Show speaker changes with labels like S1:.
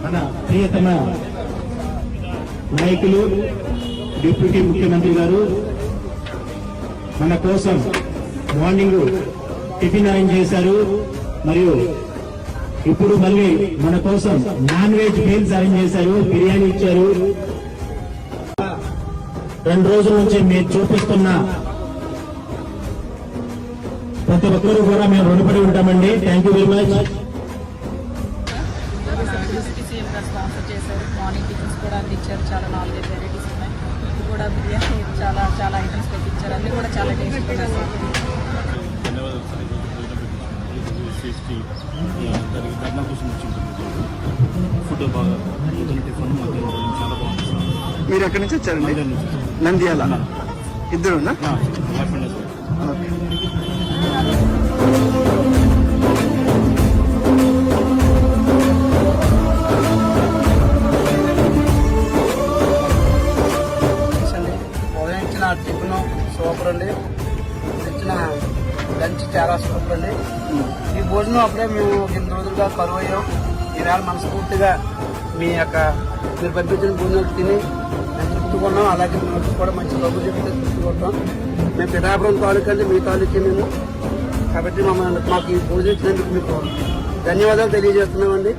S1: మన ప్రియతమ నాయకులు డిప్యూటీ ముఖ్యమంత్రి గారు మన కోసం మార్నింగ్ టిఫిన్ అరేంజ్ చేశారు. మరియు ఇప్పుడు మళ్ళీ మన కోసం నాన్ వెజ్ మీల్స్ అరేంజ్ చేశారు, బిర్యానీ ఇచ్చారు. 2 రోజుల నుంచి మీరు చూపిస్తున్న ప్రతి ఒక్కరూ కూడా మేము రుణపడి ఉంటామండి. Thank you very much.
S2: Sponsor చేశారు. మార్నింగ్ టిఫిన్స్ కూడా అందించారు. చాలా 4-5 వెరైటీస్ ఉన్నాయి. ఇది కూడా బిర్యానీ చాలా ఐటమ్స్ పెట్టించారు. అన్ని కూడా చాలా టేస్టీ ఉన్నాయి.
S3: ఫుడ్ బాగా టిఫిన్ చాలా బాగుంది.
S4: మీరు ఎక్కడి నుంచి వచ్చారండి? నంద్యాల. ఇద్దరున్నా?
S5: ఉదయం ఇచ్చిన టిఫిన్ సూపర్ అండి. ఇచ్చిన లంచ్ చాలా సూపర్ అండి. ఈ భోజనం అప్పుడే మేము 2 రోజులుగా కరువు అయ్యాం. ఈవేళ మనస్ఫూర్తిగా మీరు పంపించిన భోజనాలు తిని మేము తృప్తికున్నాం. అలాగే మేము కూడా మంచి డబ్బు చెప్తే తృప్తికుంటాం. మేము పిఠాపురం తాలూకా అండి, మీ తాలూకే మేము. కాబట్టి మాకు ఈ భోజనం ఇచ్చినందుకు మీకు ధన్యవాదాలు తెలియజేస్తున్నామండి.